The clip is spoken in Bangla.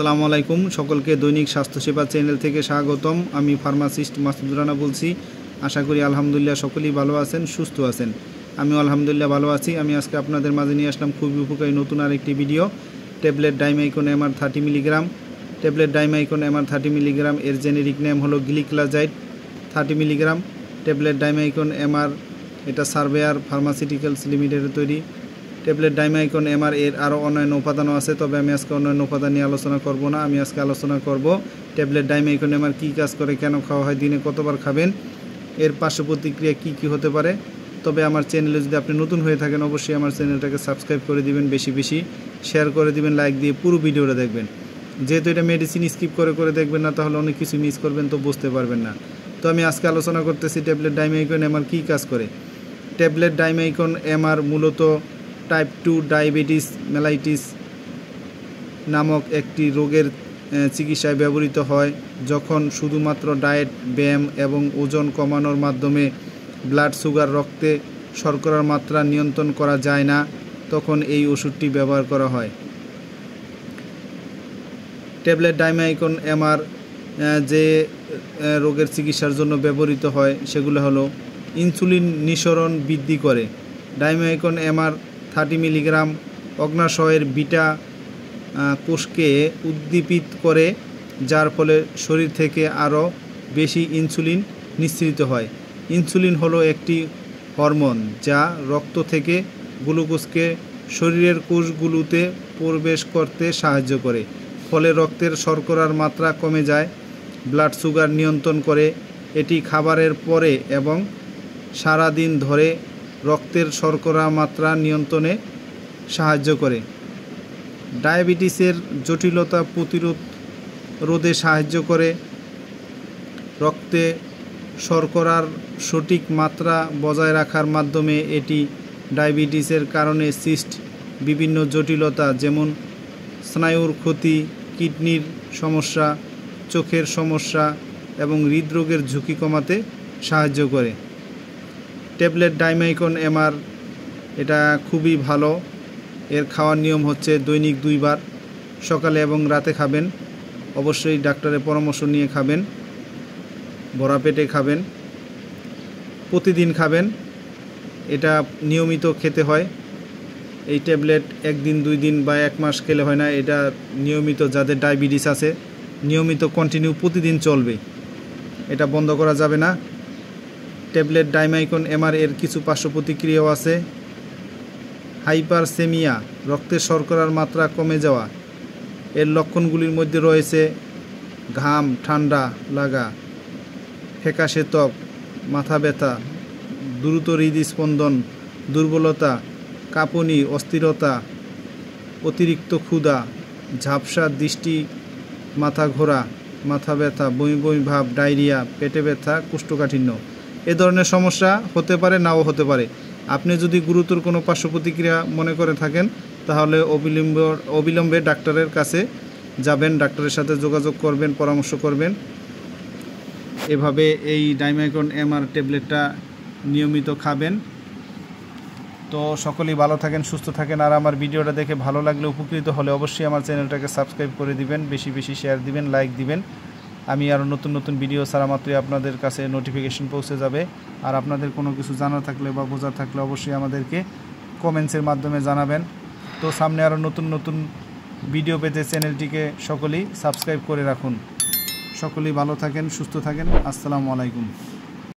আসসালামু আলাইকুম সকলকে দৈনিক স্বাস্থ্যসেবা চ্যানেল থেকে স্বাগতম। আমি ফার্মাসিস্ট মাসুদ রানা বলছি। আশা করি আলহামদুলিল্লাহ সকলেই ভালো আছেন, সুস্থ আছেন। আমিও আলহামদুলিল্লাহ ভালো আছি। আমি আজকে আপনাদের মাঝে নিয়ে আসলাম খুবই উপকারী নতুন আরেকটি video. Tablet Diamicron MR 30 milligram. Tablet Diamicron MR 30 milligram এর জেনেরিক নেম হলো gliclazide 30 milligram. Tablet Diamicron MR এটা সার্ভেয়ার ফার্মাসিউটিক্যালস লিমিটেডের তৈরি। ট্যাবলেট ডাইমাইকন এমআর এর আরও অন্যান্য উপাদানও আছে, তবে আমি আজকে অন্যান্য উপাদান নিয়ে আলোচনা করব না। আমি আজকে আলোচনা করব ট্যাবলেট ডাইমাইকন এমআর কী কাজ করে, কেন খাওয়া হয়, দিনে কতবার খাবেন, এর পার্শ্ব প্রতিক্রিয়া কী কী হতে পারে। তবে আমার চ্যানেলে যদি আপনি নতুন হয়ে থাকেন অবশ্যই আমার চ্যানেলটাকে সাবস্ক্রাইব করে দিবেন, বেশি বেশি শেয়ার করে দিবেন, লাইক দিয়ে পুরো ভিডিওটা দেখবেন। যেহেতু এটা মেডিসিন স্কিপ করে দেখবেন না, তাহলে অনেক কিছু মিস করবেন, তো বুঝতে পারবেন না। তো আমি আজকে আলোচনা করতেছি ট্যাবলেট ডাইমাইকন এমআর কী কাজ করে। ট্যাবলেট ডাইমাইকন এমআর মূলত টাইপ 2 ডায়াবেটিস মেলাইটিস নামক একটি রোগের চিকিৎসায় ব্যবহৃত হয়। যখন শুধুমাত্র ডায়েট, ব্যায়াম এবং ওজন কমানোর মাধ্যমে ব্লাড সুগার, রক্তে শর্করার মাত্রা নিয়ন্ত্রণ করা যায় না, তখন এই ওষুধটি ব্যবহার করা হয়। ট্যাবলেট ডাইমাইকন এমআর যে রোগের চিকিৎসার জন্য ব্যবহৃত হয় সেগুলো হলো ইনসুলিন নিঃসরণ বৃদ্ধি করে। ডাইমাইকন এমআর 30 মিলিগ্রাম অগ্ন্যাশয়ের বিটা কোষকে উদ্দীপিত করে, যার ফলে শরীর থেকে আরও বেশি ইনসুলিন নিঃসৃত হয়। ইনসুলিন হলো একটি হরমোন যা রক্ত থেকে গ্লুকোজকে শরীরের কোষগুলোতে প্রবেশ করতে সাহায্য করে, ফলে রক্তের শর্করার মাত্রা কমে যায়, ব্লাড সুগার নিয়ন্ত্রণ করে। এটি খাবারের পরে এবং সারা দিন ধরে রক্তের শর্করা মাত্রা নিয়ন্ত্রণে সাহায্য করে। ডায়াবেটিসের জটিলতা রোধে সাহায্য করে। রক্তে শর্করার সঠিক মাত্রা বজায় রাখার মাধ্যমে এটি ডায়াবেটিসের কারণে সিস্ট, বিভিন্ন জটিলতা যেমন স্নায়ুর ক্ষতি, কিডনির সমস্যা, চোখের সমস্যা এবং হৃদরোগের ঝুঁকি কমাতে সাহায্য করে। ট্যাবলেট ডাইমাইকন এমআর এটা খুবই ভালো। এর খাওয়ার নিয়ম হচ্ছে দৈনিক 2 বার, সকালে এবং রাতে খাবেন। অবশ্যই ডাক্তারের পরামর্শ নিয়ে খাবেন, ভরা পেটে খাবেন, প্রতিদিন খাবেন। এটা নিয়মিত খেতে হয়। এই ট্যাবলেট 1 দিন 2 দিন বা 1 মাস খেলে হয় না, এটা নিয়মিত, যাদের ডায়াবেটিস আছে নিয়মিত কন্টিনিউ প্রতিদিন চলবে, এটা বন্ধ করা যাবে না। ট্যাবলেট ডাইমাইকন এমআর এর কিছু পার্শ্ব প্রতিক্রিয়াও আছে। হাইপারসেমিয়া, রক্তের শর্করার মাত্রা কমে যাওয়া। এর লক্ষণগুলির মধ্যে রয়েছে ঘাম, ঠান্ডা লাগা, ফ্যাকাশে ত্বক, মাথা ব্যথা, দ্রুত হৃদস্পন্দন, দুর্বলতা, কাঁপুনি, অস্থিরতা, অতিরিক্ত ক্ষুধা, ঝাপসা দৃষ্টি, মাথা ঘোরা, মাথা ব্যথা, বমি বমি ভাব, ডায়রিয়া, পেটে ব্যথা, কোষ্ঠকাঠিন্য। এ ধরনের সমস্যা হতে পারে, নাও হতে পারে। আপনি যদি গুরুতর কোনো পার্শ্ব প্রতিক্রিয়া মনে করে থাকেন তাহলে অবিলম্বে ডাক্তারের কাছে যাবেন, ডাক্তারের সাথে যোগাযোগ করবেন, পরামর্শ করবেন। এভাবে এই ডাইমাইকন এমআর ট্যাবলেটটা নিয়মিত খাবেন। তো সকলেই ভালো থাকেন, সুস্থ থাকেন। আর আমার ভিডিওটা দেখে ভালো লাগলে, উপকৃত হলে অবশ্যই আমার চ্যানেলটাকে সাবস্ক্রাইব করে দিবেন, বেশি বেশি শেয়ার দিবেন, লাইক দিবেন। আমি আরও নতুন নতুন ভিডিও ছাড়া মাত্রই আপনাদের কাছে নোটিফিকেশন পৌঁছে যাবে। আর আপনাদের কোনো কিছু জানা থাকলে বা বোঝা থাকলে অবশ্যই আমাদেরকে কমেন্টসের মাধ্যমে জানাবেন। তো সামনে আরও নতুন নতুন ভিডিও পেতে চ্যানেলটিকে সকলেই সাবস্ক্রাইব করে রাখুন। সকলেই ভালো থাকেন, সুস্থ থাকেন। আসসালামু আলাইকুম।